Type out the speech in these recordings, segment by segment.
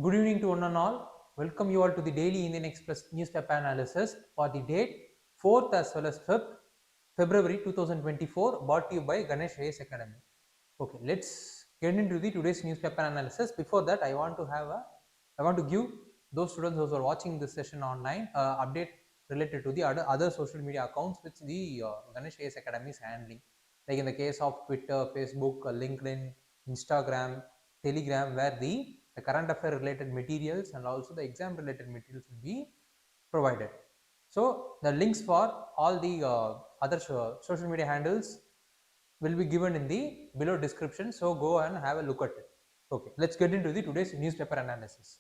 Good evening to one and all. Welcome you all to the daily Indian Express newspaper analysis for the date 4th as well as 5th February 2024, brought to you by Ganesh IAS Academy. Okay, let's get into the today's newspaper analysis. Before that, I want to give those students who are watching this session online update related to the other social media accounts which the Ganesh IAS Academy is handling. Like in the case of Twitter, Facebook, LinkedIn, Instagram, Telegram, where the current affair related materials and also the exam related materials will be provided. So the links for all the other social media handles will be given in the below description, so go and have a look at it. Okay, let's get into the today's newspaper analysis.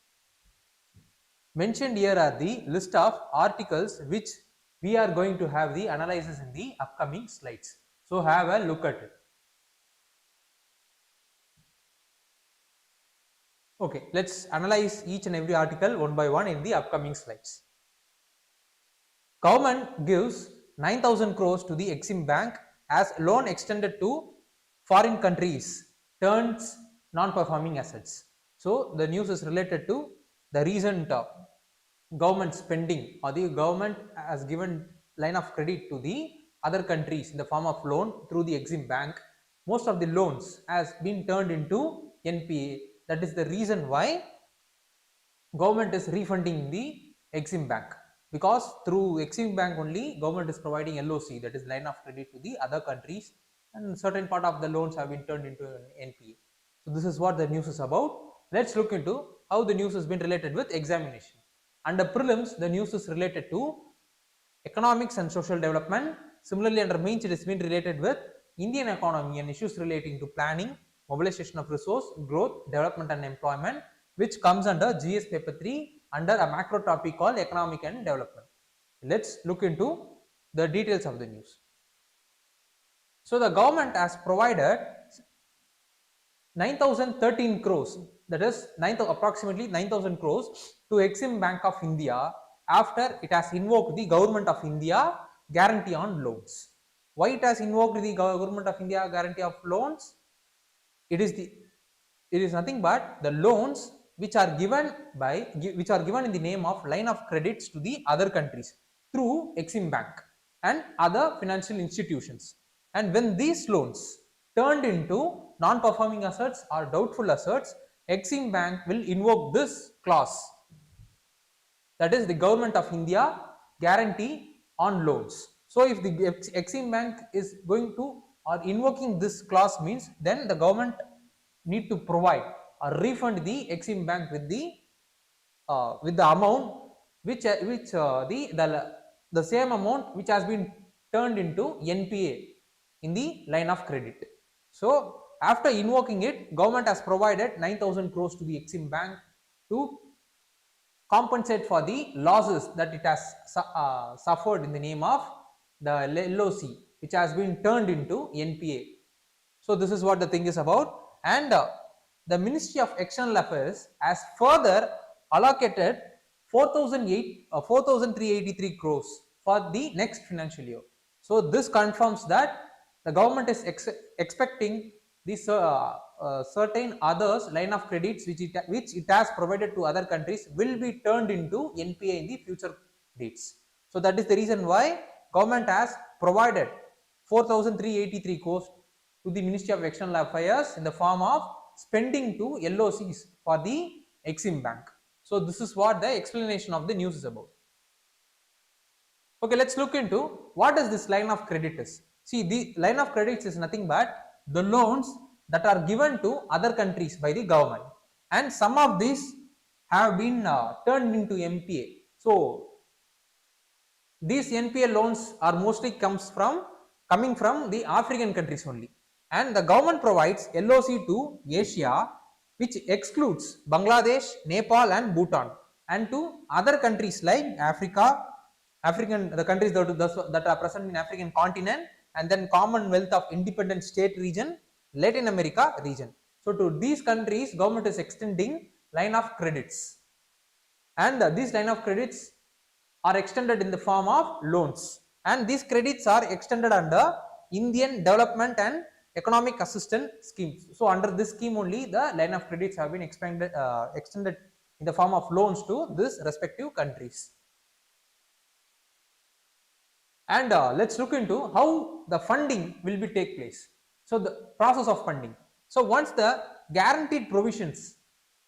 Mentioned here are the list of articles which we are going to have the analysis in the upcoming slides. So have a look at it. Okay, let's analyze each and every article one by one in the upcoming slides. Government gives 9,000 crores to the EXIM bank as loan extended to foreign countries turns non-performing assets. So the news is related to the recent government spending, or the government has given line of credit to the other countries in the form of loan through the EXIM bank. Most of the loans has been turned into NPA. That is the reason why government is refunding the EXIM bank, because through EXIM bank only government is providing LOC, that is line of credit to the other countries, and certain part of the loans have been turned into an NPA. So this is what the news is about. Let's look into how the news has been related with examination. Under prelims, the news is related to economics and social development. Similarly, under mains it has been related with Indian economy and issues relating to planning, mobilization of resource, growth, development and employment, which comes under GS paper 3 under a macro topic called economic and development. Let's look into the details of the news. So the government has provided 9,013 crores, that is approximately 9,000 crores to EXIM Bank of India after it has invoked the Government of India guarantee on loans. Why it has invoked the Government of India guarantee of loans? It is nothing but the loans which are given in the name of line of credits to the other countries through EXIM Bank and other financial institutions. And when these loans turned into non-performing assets or doubtful assets, EXIM Bank will invoke this clause, that is the Government of India guarantee on loans. So if the EXIM Bank is going to or invoking this clause, means then the government need to provide or refund the EXIM Bank with the amount which the same amount which has been turned into NPA in the line of credit. So after invoking it, government has provided 9,000 crores to the EXIM Bank to compensate for the losses that it has suffered in the name of the LOC, which has been turned into NPA. So this is what the thing is about. And the Ministry of External Affairs has further allocated 4,383 crores for the next financial year. So this confirms that the government is expecting these certain others line of credits which it has provided to other countries will be turned into NPA in the future dates. So that is the reason why government has provided 4,383 crores to the Ministry of External Affairs in the form of spending to LOCs for the EXIM Bank. So this is what the explanation of the news is about. Okay, let's look into what is this line of credit is. See, the line of credits is nothing but the loans that are given to other countries by the government, and some of these have been turned into NPA. So these NPA loans are mostly coming from the African countries only, and the government provides LOC to Asia, which excludes Bangladesh, Nepal and Bhutan, and to other countries like the countries that are present in African continent, and then Commonwealth of Independent State region, Latin America region. So to these countries, government is extending line of credits, and these line of credits are extended in the form of loans, and these credits are extended under Indian Development and Economic Assistance schemes. So under this scheme only the line of credits have been extended in the form of loans to these respective countries. And let's look into how the funding will be take place. So the process of funding. So once the guaranteed provisions,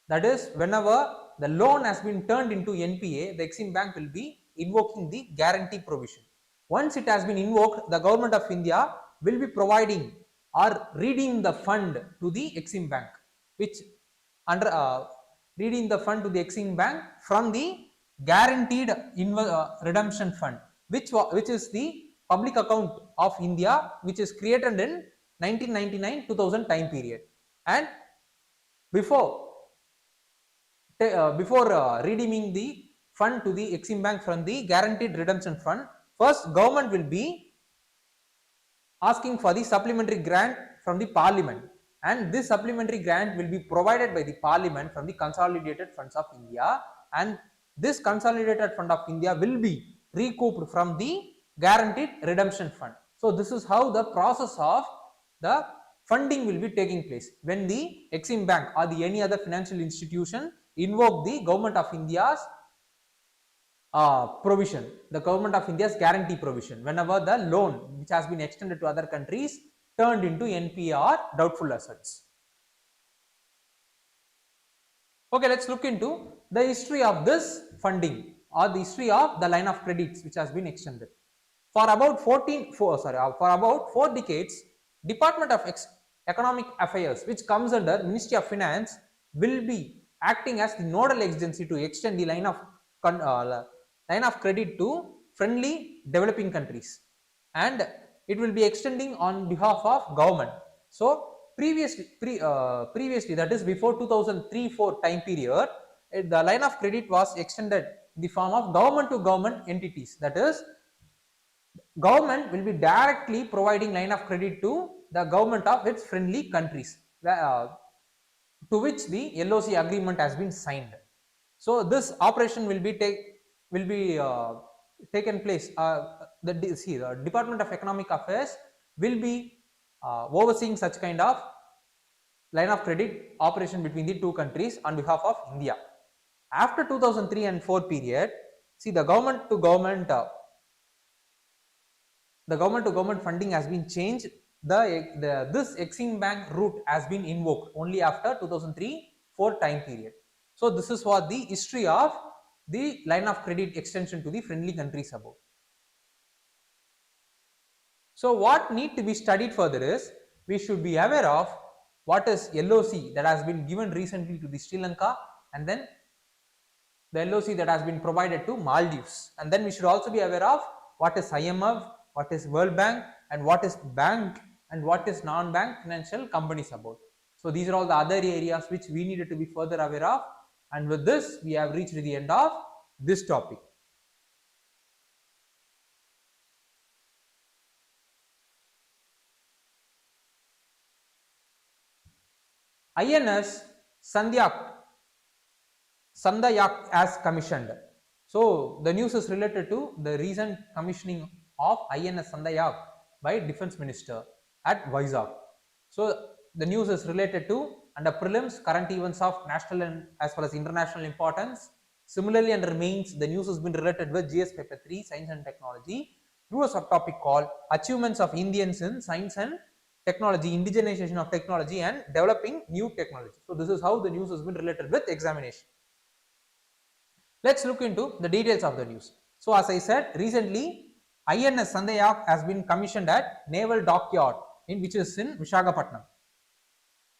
that is whenever the loan has been turned into NPA, the EXIM bank will be invoking the guarantee provision. Once it has been invoked, the government of India will be providing or redeem the fund to the EXIM bank, which under redeem the fund to the EXIM bank from the guaranteed redemption fund, which is the public account of India, which is created in 1999-2000 time period. And before redeeming the fund to the EXIM bank from the guaranteed redemption fund, first government will be asking for the supplementary grant from the parliament, and this supplementary grant will be provided by the parliament from the consolidated funds of India, and this consolidated fund of India will be recouped from the guaranteed redemption fund. So this is how the process of the funding will be taking place when the EXIM bank or the any other financial institution invoke the government of India's provision, the government of India's guarantee provision, whenever the loan which has been extended to other countries turned into NPA or doubtful assets. Okay, let's look into the history of this funding or the history of the line of credits which has been extended. For about 4 decades, Department of Economic Affairs, which comes under Ministry of Finance, will be acting as the nodal agency to extend the line of credit to friendly developing countries, and it will be extending on behalf of government. So previously, that is before 2003-4 time period, the line of credit was extended in the form of government to government entities. That is, government will be directly providing line of credit to the government of its friendly countries, to which the LOC agreement has been signed. So this operation will be taken place. The Department of Economic Affairs will be overseeing such kind of line of credit operation between the two countries on behalf of India. After 2003 and 4 period, see the government to government funding has been changed. This EXIM bank route has been invoked only after 2003-4 time period. So this is what the history of the line of credit extension to the friendly countries about. So what need to be studied further is, we should be aware of what is LOC that has been given recently to the Sri Lanka, and then the LOC that has been provided to Maldives, and then we should also be aware of what is IMF, what is World Bank, and what is bank and what is non-bank financial companies about. So these are all the other areas which we needed to be further aware of, and with this we have reached the end of this topic. INS SANDHAYAK as commissioned. So the news is related to the recent commissioning of INS SANDHAYAK by Defence Minister at Vizag. So the news is related to under prelims current events of national and as well as international importance. Similarly, under mains, the news has been related with GS paper 3 science and technology through a subtopic called achievements of Indians in science and technology, indigenization of technology and developing new technology. So this is how the news has been related with examination. Let's look into the details of the news. So as I said, recently INS SANDHAYAK has been commissioned at Naval Dockyard which is in Visakhapatnam,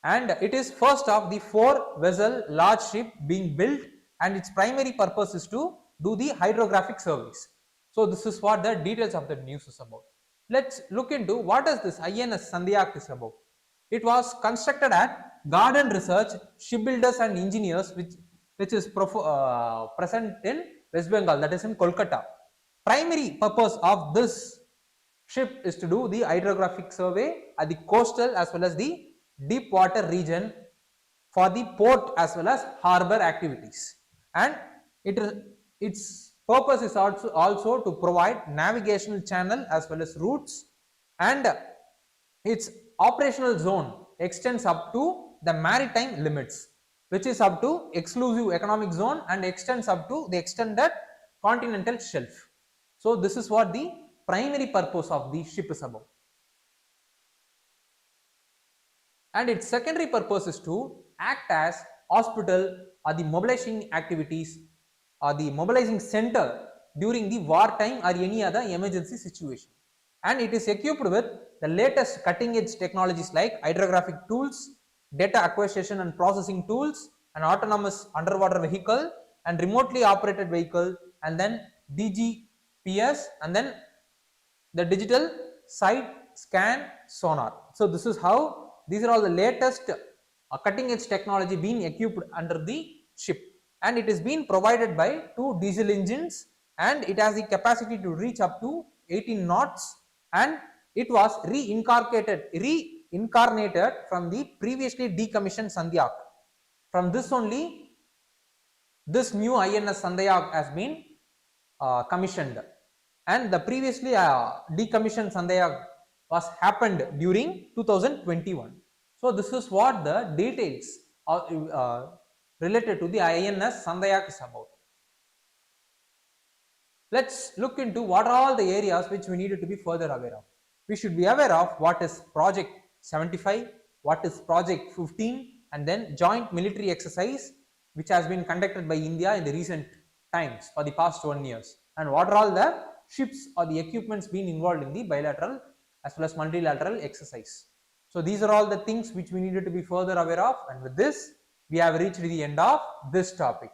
and it is first of the 4 vessel large ship being built, and its primary purpose is to do the hydrographic surveys. So this is what the details of the news is about. Let's look into what is this INS SANDHAYAK is about. It was constructed at Garden Research Shipbuilders and Engineers, which is present in West Bengal, that is in Kolkata. Primary purpose of this ship is to do the hydrographic survey at the coastal as well as the deep water region for the port as well as harbor activities, and its purpose is also to provide navigational channel as well as routes, and its operational zone extends up to the maritime limits. which is up to exclusive economic zone and extends up to the extended continental shelf. So this is what the primary purpose of the ship is about. And its secondary purpose is to act as hospital or the mobilizing activities or the mobilizing center during the wartime or any other emergency situation. And it is equipped with the latest cutting edge technologies like hydrographic tools, data acquisition and processing tools, an autonomous underwater vehicle and remotely operated vehicle, and then DGPS, and then the digital side scan sonar. So this is how these are all the latest cutting edge technology being equipped under the ship, and it is being provided by 2 diesel engines, and it has the capacity to reach up to 18 knots, and it was reincarnated from the previously decommissioned SANDHAYAK. From this only this new INS SANDHAYAK has been commissioned, and the previously decommissioned SANDHAYAK was happened during 2021. So this is what the details are related to the INS SANDHAYAK is about. Let's look into what are all the areas which we needed to be further aware of. We should be aware of what is Project 75, what is Project 15, and then joint military exercise which has been conducted by India in the recent times for the past 1 year, and what are all the ships or the equipments being involved in the bilateral as well as multilateral exercise. So these are all the things which we needed to be further aware of, and with this we have reached the end of this topic.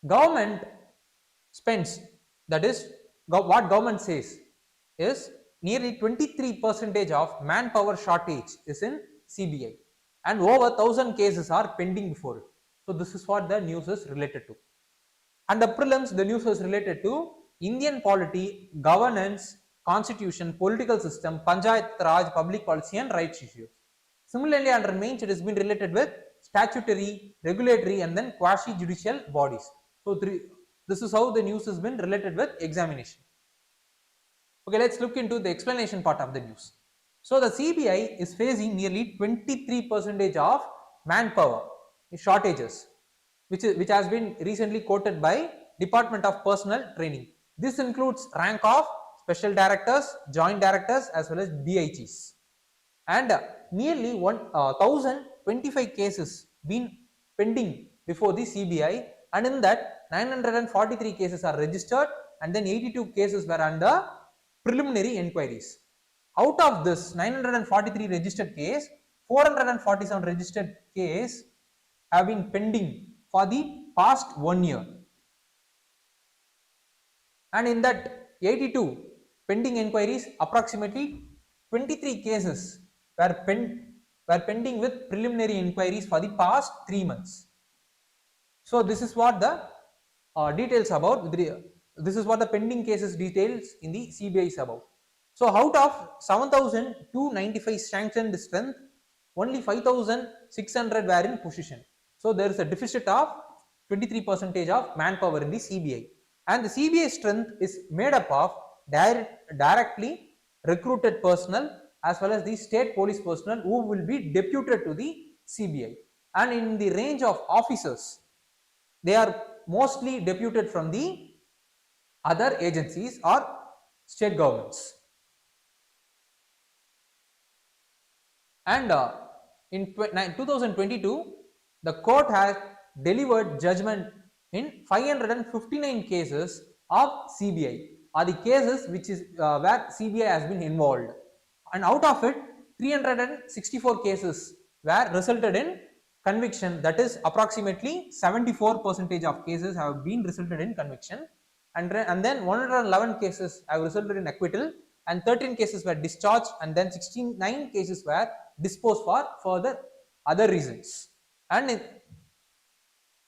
Government spends, that is what government says is nearly 23% of manpower shortage is in CBI, and over 1000 cases are pending before it. So this is what the news is related to. And the prelims, the news is related to Indian polity, governance, constitution, political system, Panchayat Raj, public policy and rights issues. Similarly, under mains it has been related with statutory, regulatory and then quasi-judicial bodies. So this is how the news has been related with examination. Okay, let's look into the explanation part of the news. So the CBI is facing nearly 23% of manpower shortages, which has been recently quoted by Department of Personnel Training. This includes rank of special directors, joint directors as well as DIGs, and nearly 1025 cases been pending before the CBI, and in that 943 cases are registered and then 82 cases were under preliminary inquiries. Out of this 943 registered case, 447 registered case have been pending for the past 1 year, and in that 82 pending inquiries, approximately 23 cases were pending with preliminary inquiries for the past 3 months. So this is what the details about, this is what the pending cases details in the CBI is about. So out of 7,295 sanctioned strength, only 5,600 were in position. So there is a deficit of 23% of manpower in the CBI, and the CBI strength is made up of directly recruited personnel as well as the state police personnel who will be deputed to the CBI, and in the range of officers they are mostly deputed from the other agencies or state governments. And in 2022 the court has delivered judgment in 559 cases of CBI, are the cases which is where CBI has been involved, and out of it 364 cases were resulted in conviction, that is approximately 74% of cases have been resulted in conviction, and then 111 cases have resulted in acquittal, and 13 cases were discharged, and then 69 cases were disposed for further other reasons, and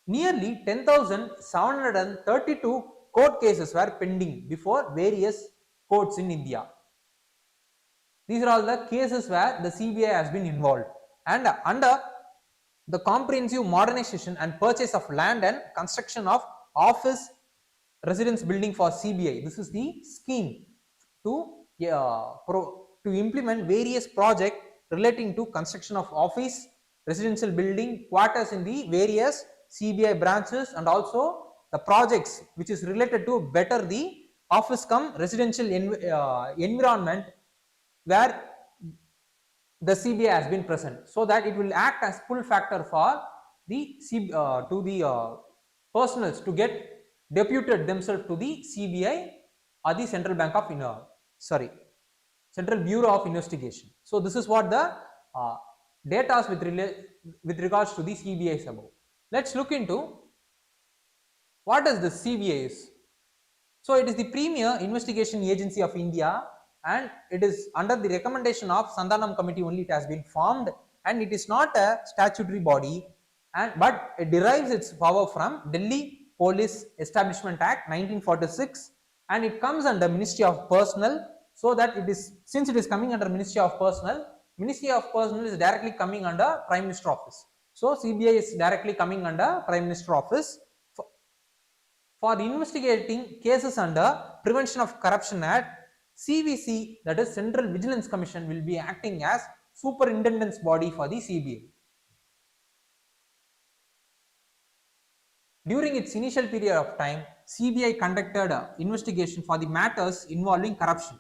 nearly 10,732 court cases were pending before various courts in India. These are all the cases where the CBI has been involved, and under the comprehensive modernization and purchase of land and construction of office residence building for CBI, this is the scheme to implement various projects relating to construction of office, residential building, quarters in the various CBI branches, and also the projects which is related to better the office come residential environment where the CBI has been present, so that it will act as pull factor for the personals to get deputed themselves to the CBI or the Central Bank of Central Bureau of Investigation. So this is what the data with regards to the CBI is about. Let's look into what does the CBI is. So it is the premier investigation agency of India, and it is under the recommendation of Sandhanam committee only it has been formed, and it is not a statutory body, but it derives its power from Delhi Police Establishment Act 1946, and it comes under Ministry of Personnel. So that it is, since it is coming under Ministry of Personnel is directly coming under Prime Minister office. So CBI is directly coming under Prime Minister office. For investigating cases under Prevention of Corruption Act, CVC, that is Central Vigilance Commission, will be acting as superintendent's body for the CBI. During its initial period of time, CBI conducted investigation for the matters involving corruption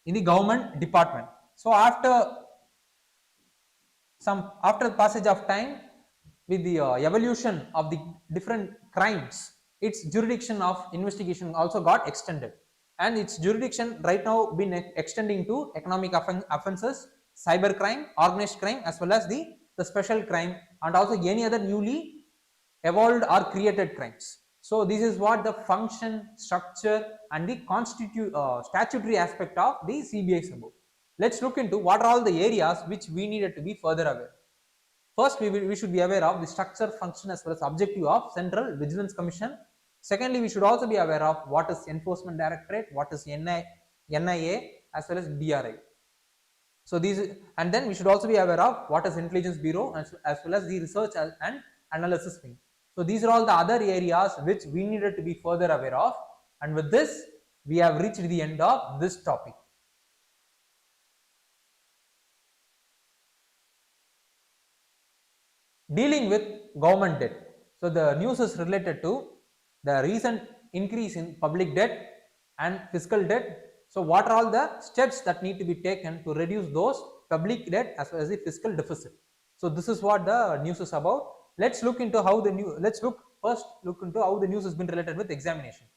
in the government department. So after the passage of time, with the evolution of the different crimes, its jurisdiction of investigation also got extended, and its jurisdiction right now been extending to economic offences, cyber crime, organized crime, as well as the special crime, and also any other newly evolved or created crimes. So this is what the function, structure, and the statutory aspect of the CBI is about. Let's look into what are all the areas which we needed to be further aware. First, we should be aware of the structure, function, as well as objective of Central Vigilance Commission. Secondly, we should also be aware of what is Enforcement Directorate, what is NIA, as well as DRI. So these, and then we should also be aware of what is Intelligence Bureau, as well as the Research and Analysis Wing. So these are all the other areas which we needed to be further aware of, and with this we have reached the end of this topic. Dealing with government debt. So the news is related to the recent increase in public debt and fiscal debt. So what are all the steps that need to be taken to reduce those public debt as well as the fiscal deficit? So this is what the news is about. Let's look into how the news. Let's first look into how the news has been related with examination.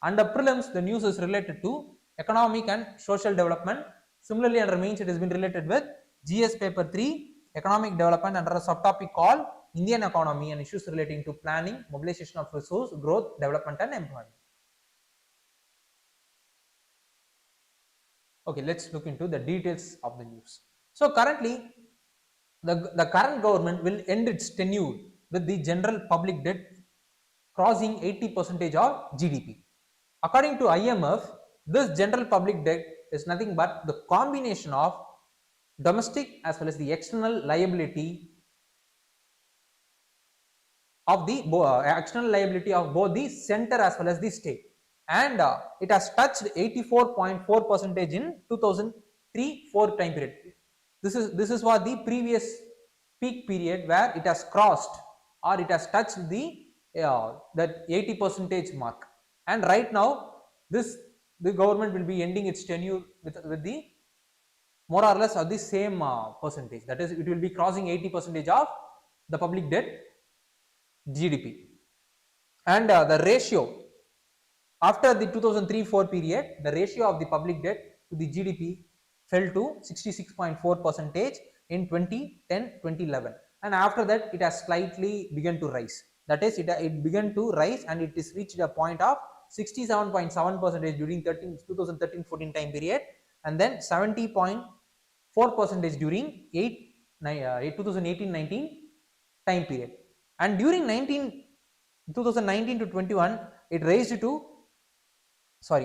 Under prelims, the news is related to economic and social development. Similarly, under mains, it has been related with GS paper 3, economic development, under a subtopic called Indian economy and issues relating to planning, mobilization of resource, growth, development, and employment. Okay, let's look into the details of the news. So currently, the current government will end its tenure with the general public debt crossing 80% of GDP. According to IMF, this general public debt is nothing but the combination of domestic as well as the external liability of the external liability of both the center as well as the state, and it has touched 84.4% in 2003-4 time period. This is what the previous peak period where it has crossed or it has touched the that 80% mark, and right now the government will be ending its tenure with the more or less of the same percentage, that is it will be crossing 80% of the public debt GDP, and the ratio after the 2003-4 period, the ratio of the public debt to the GDP fell to 66.4% in 2010-2011, and after that it has slightly begun to rise, that is it began to rise and it is reached a point of 67.7% during 2013-14 time period, and then 70.4% during 2018-19 time period, and during 2019-21 it raised to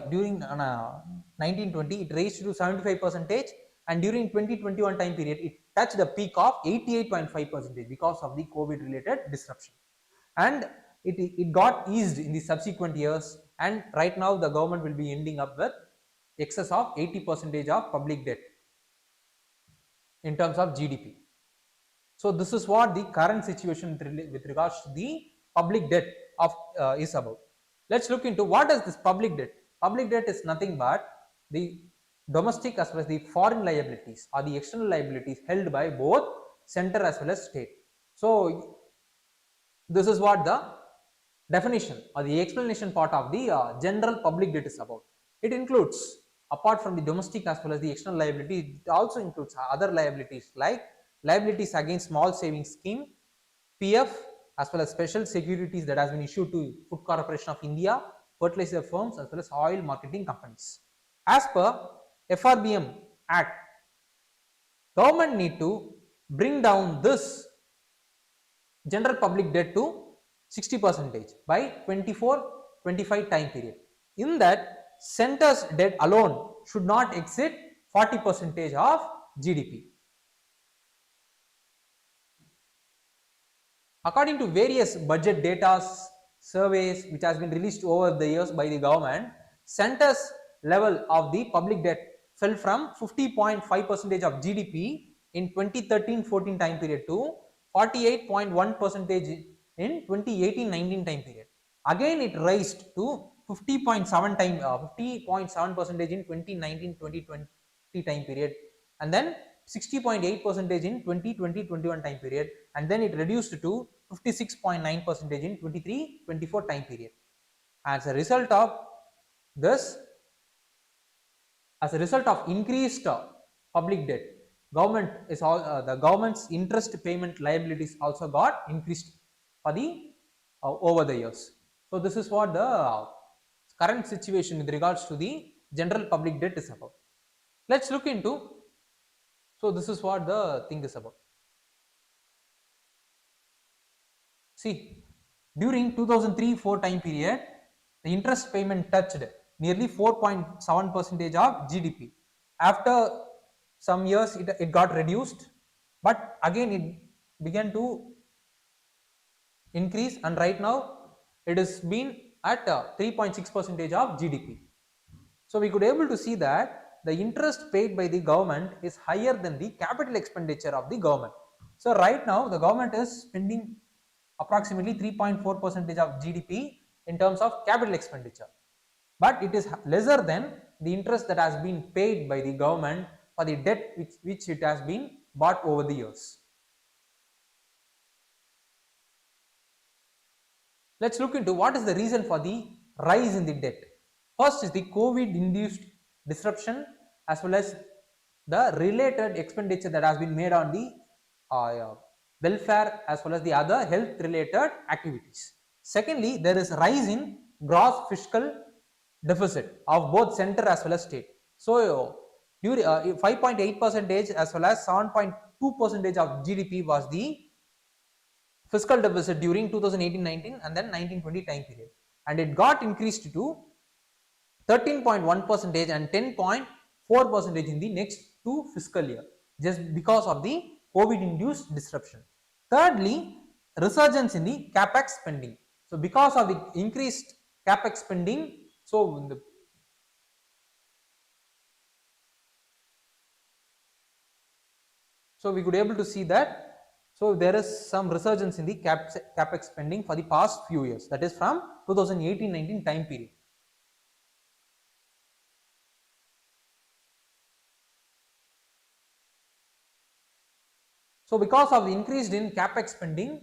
during 1920 it raised to 75%, and during 2021 time period it touched the peak of 88.5% because of the COVID related disruption, and it got eased in the subsequent years, and right now the government will be ending up with excess of 80% of public debt in terms of GDP. So this is what the current situation with regards to the public debt of is about. Let's look into what is this public debt. Public debt is nothing but the domestic as well as the foreign liabilities or the external liabilities held by both center as well as state. So this is what the definition or the explanation part of the general public debt is about. It includes, apart from the domestic as well as the external liability, it also includes other liabilities like liabilities against small savings scheme, PF, as well as special securities that has been issued to Food Corporation of India, fertilizer firms as well as oil marketing companies. As per FRBM Act, government need to bring down this general public debt to 60% by 24-25 time period. In that, center's debt alone should not exceed 40% of GDP. According to various budget data surveys which has been released over the years by the government, center's level of the public debt fell from 50.5% of GDP in 2013-14 time period to 48.1% in 2018-19 time period. Again, it raised to 50.7% in 2019-2020 time period, and then 60.8% in 2020-21 time period, and then it reduced to 56.9% in 23-24 time period. As a result of this, as a result of increased public debt, government is all the government's interest payment liabilities also got increased for the over the years. So this is what the current situation with regards to the general public debt is about. Let's look into, so this is what the thing is about. See, during 2003-4 time period, the interest payment touched nearly 4.7% of GDP. After some years, it got reduced, but again it began to increase, and right now it has been at 3.6% of GDP. So we could able to see that the interest paid by the government is higher than the capital expenditure of the government. So right now the government is spending approximately 3.4% of GDP in terms of capital expenditure, but it is lesser than the interest that has been paid by the government for the debt which it has been bought over the years. Let's look into what is the reason for the rise in the debt. First is the COVID induced disruption as well as the related expenditure that has been made on the welfare as well as the other health related activities. Secondly, there is a rise in gross fiscal deficit of both center as well as state. So during 5.8% as well as 7.2% of GDP was the fiscal deficit during 2018-19 and then 19-20 time period, and it got increased to 13.1% and 10.4% in the next 2 fiscal year just because of the COVID induced disruption. Thirdly, resurgence in the capex spending. So because of the increased capex spending, so we could able to see that, so there is some resurgence in the capex spending for the past few years, that is from 2018-19 time period. So because of the increased in capex spending,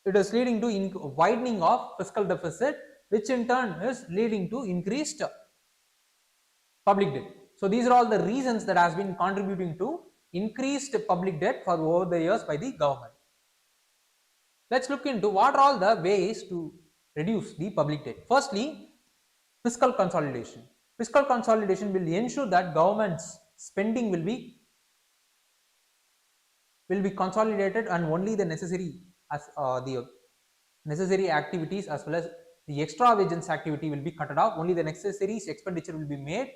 it is leading to widening of fiscal deficit, which in turn is leading to increased public debt. So these are all the reasons that has been contributing to increased public debt for over the years by the government. Let's look into what are all the ways to reduce the public debt. Firstly, fiscal consolidation. Fiscal consolidation will ensure that government's spending will be consolidated, and only the necessary activities as well as the extravagance activity will be cut off. Only the necessary expenditure will be made.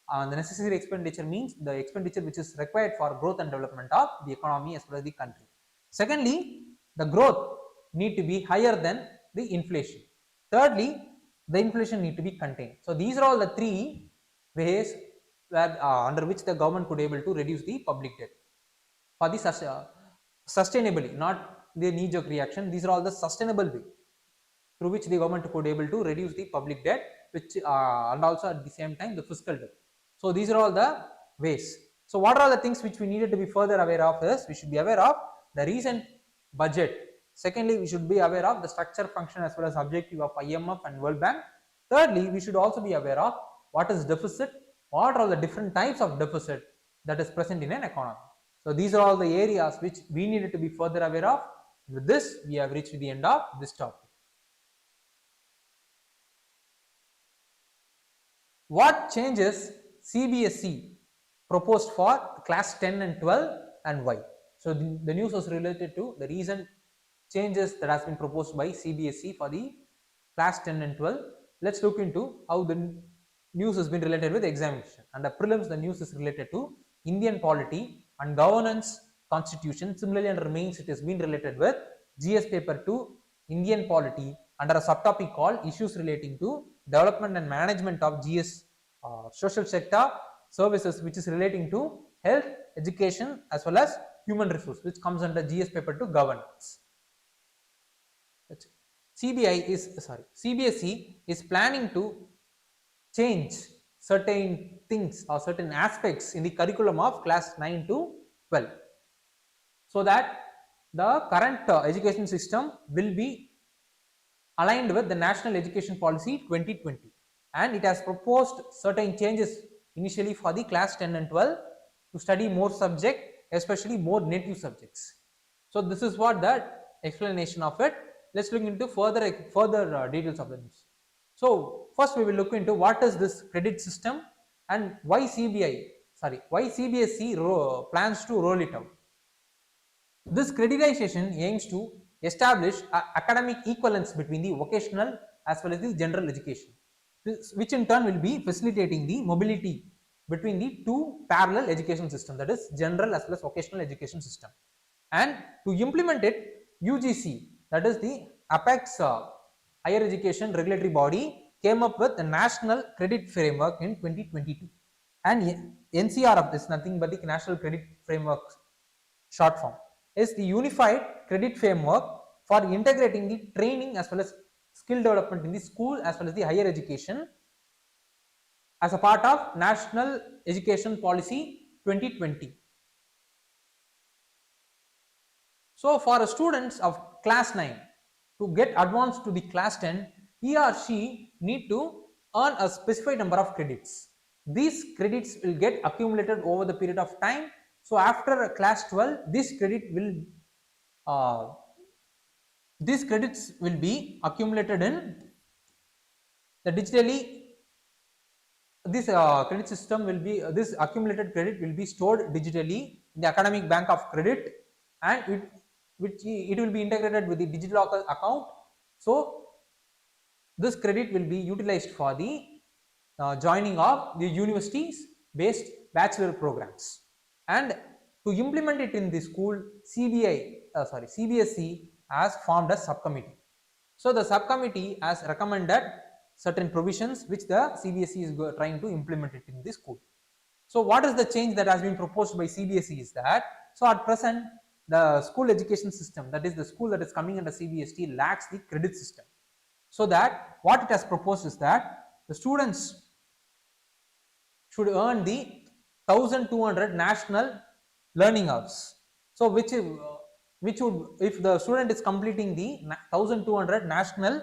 The necessary expenditure means the expenditure which is required for growth and development of the economy as well as the country. Secondly, the growth need to be higher than the inflation. Thirdly, the inflation need to be contained. So these are all the 3 ways where under which the government could able to reduce the public debt. for the sustainably, not the knee-jerk reaction. These are all the sustainable way through which the government could able to reduce the public debt, which and also at the same time the fiscal debt. So these are all the ways. So what are the things which we needed to be further aware of is, we should be aware of the recent budget. Secondly, we should be aware of the structure, function as well as objective of IMF and World Bank. Thirdly, we should also be aware of what is deficit, what are the different types of deficit that is present in an economy. So these are all the areas which we needed to be further aware of. With this, we have reached the end of this topic. What changes CBSE proposed for class 10 and 12 and why? So the news was related to the recent changes that has been proposed by CBSE for the class 10 and 12. Let's look into how the news has been related with examination. And the prelims, the news is related to Indian polity and governance constitution. Similarly, under mains, it has been related with GS paper 2, Indian polity, under a subtopic called issues relating to development and management of GS social sector services, which is relating to health, education as well as human resource, which comes under GS paper 2 governance. CBSE is planning to change certain things or certain aspects in the curriculum of class 9 to 12, so that the current education system will be aligned with the National Education Policy 2020, and it has proposed certain changes initially for the class 10 and 12 to study more subject, especially more native subjects. So this is what the explanation of it. Let's look into further details of the news. So first we will look into what is this credit system and why CBSE plans to roll it out. This creditization aims to establish academic equivalence between the vocational as well as the general education, which in turn will be facilitating the mobility between the two parallel education systems, that is general as well as vocational education system. And to implement it, UGC, that is the apex higher education regulatory body, came up with the National Credit Framework in 2022, and NCRF is nothing but the National Credit Framework short form, is the unified credit framework for integrating the training as well as skill development in the school as well as the higher education as a part of National Education Policy 2020. So for students of class 9 to get advanced to the class 10, he or she need to earn a specified number of credits. These credits will get accumulated over the period of time. So after class 12, this credit will these credits will be accumulated in the digitally. This credit system will be this accumulated credit will be stored digitally in the academic bank of credit, and it will be integrated with the digital account. So this credit will be utilized for the joining of the universities based bachelor programs. And to implement it in the school, CBSE has formed a subcommittee. So the subcommittee has recommended certain provisions which the CBSE is trying to implement it in the school. So what is the change that has been proposed by CBSE is that, so at present the school education system, that is the school that is coming under CBSE, lacks the credit system. So that what it has proposed is that the students should earn the 1200 national learning hours. So which would, if the student is completing the 1200 national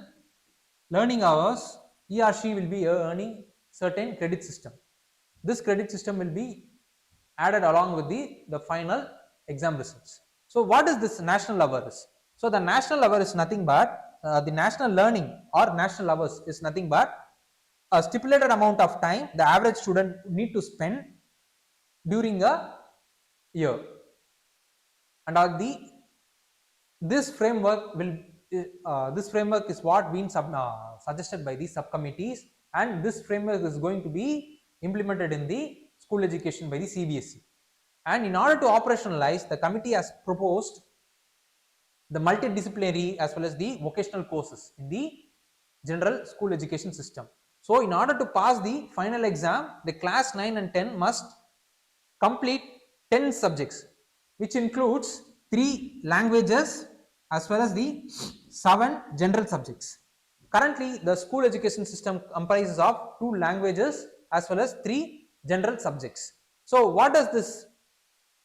learning hours, he or she will be earning certain credit system. This credit system will be added along with the final exam results. So what is this national hours? So the national hour is nothing but the national learning or national hours is nothing but a stipulated amount of time the average student need to spend during a year, and this framework is what been suggested by the subcommittees, and this framework is going to be implemented in the school education by the CBSE. And in order to operationalize, the committee has proposed the multidisciplinary as well as the vocational courses in the general school education system. So in order to pass the final exam, the class 9 and 10 must complete 10 subjects. which includes 3 languages as well as the 7 general subjects. Currently, the school education system comprises of 2 languages as well as 3 general subjects. So, what does this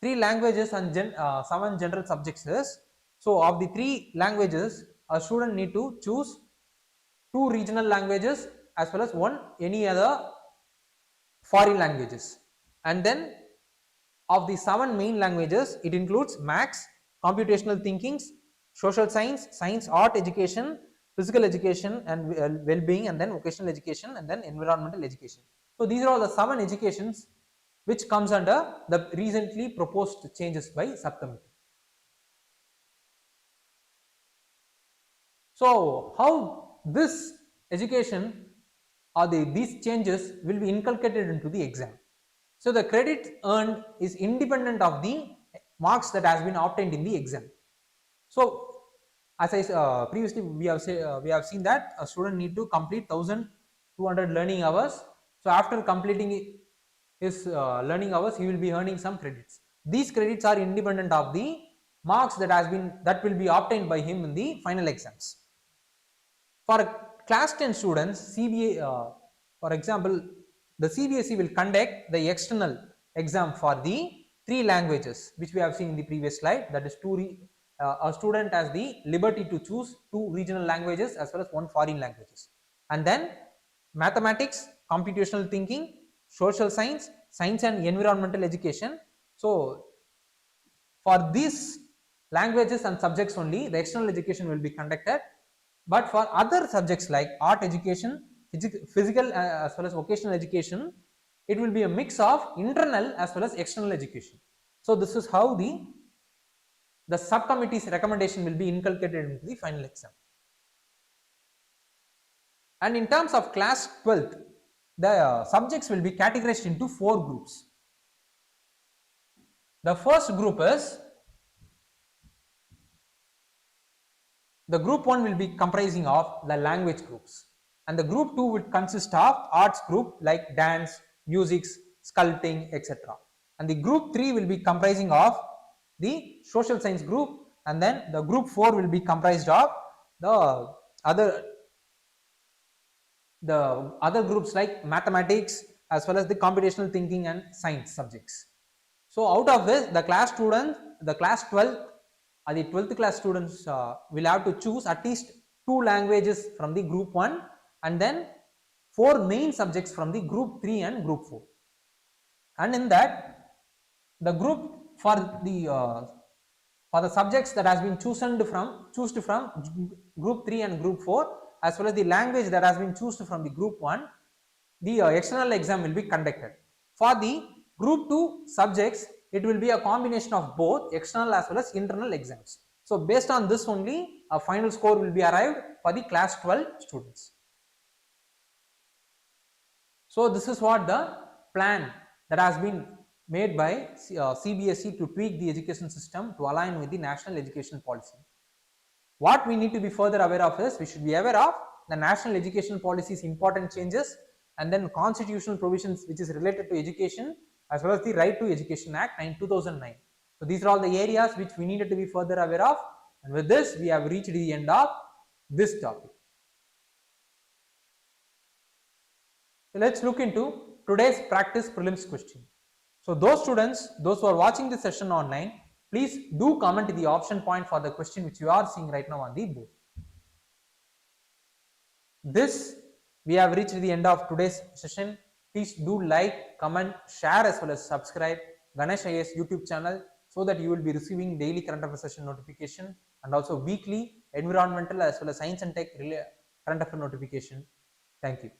3 languages and 7 general subjects is? So, of the 3 languages, a student need to choose 2 regional languages as well as 1 any other foreign languages, and then of the 7 main languages, it includes maths, computational thinkings, social science, science, art education, physical education and well-being, and then vocational education, and then environmental education. So these are all the 7 educations which comes under the recently proposed changes by subcommittee. So how this education or these changes will be inculcated into the exam. So the credit earned is independent of the marks that has been obtained in the exam. So as I previously we have seen that a student need to complete 1200 learning hours. So after completing his learning hours, he will be earning some credits. These credits are independent of the marks that will be obtained by him in the final exams. For class 10 students, for example, the CBSE will conduct the external exam for the 3 languages which we have seen in the previous slide. That is, a student has the liberty to choose 2 regional languages as well as 1 foreign languages, and then mathematics, computational thinking, social science, science and environmental education. So for these languages and subjects only the external education will be conducted, but for other subjects like art education, physical as well as vocational education, it will be a mix of internal as well as external education. So this is how the subcommittee's recommendation will be inculcated into the final exam. And in terms of class 12th, the subjects will be categorized into 4 groups. The first group is, the group 1 will be comprising of the language groups, and the group 2 would consist of arts group like dance, music, sculpting, etc. And the group 3 will be comprising of the social science group, and then the group 4 will be comprised of the other groups like mathematics as well as the computational thinking and science subjects. So out of this, the class 12 or the 12th class students will have to choose at least 2 languages from the group 1 and then 4 main subjects from the group 3 and group 4. And in that, the group for the subjects that has been chosen from group 3 and group 4 as well as the language that has been chosen from the group 1, the external exam will be conducted. For the group 2 subjects, it will be a combination of both external as well as internal exams. So based on this only, a final score will be arrived for the class 12 students. So this is what the plan that has been made by CBSE to tweak the education system to align with the national education policy. What we need to be further aware of is, we should be aware of the national education policy's important changes and then constitutional provisions which is related to education as well as the Right to Education Act 2009. So these are all the areas which we needed to be further aware of, and with this we have reached the end of this topic. So let's look into today's practice prelims question. So those students, those who are watching this session online, please do comment the option point for the question which you are seeing right now on the board. This, we have reached the end of today's session. Please do like, comment, share as well as subscribe Ganesh IAS YouTube channel so that you will be receiving daily current affairs session notification and also weekly environmental as well as science and tech current affairs notification. Thank you.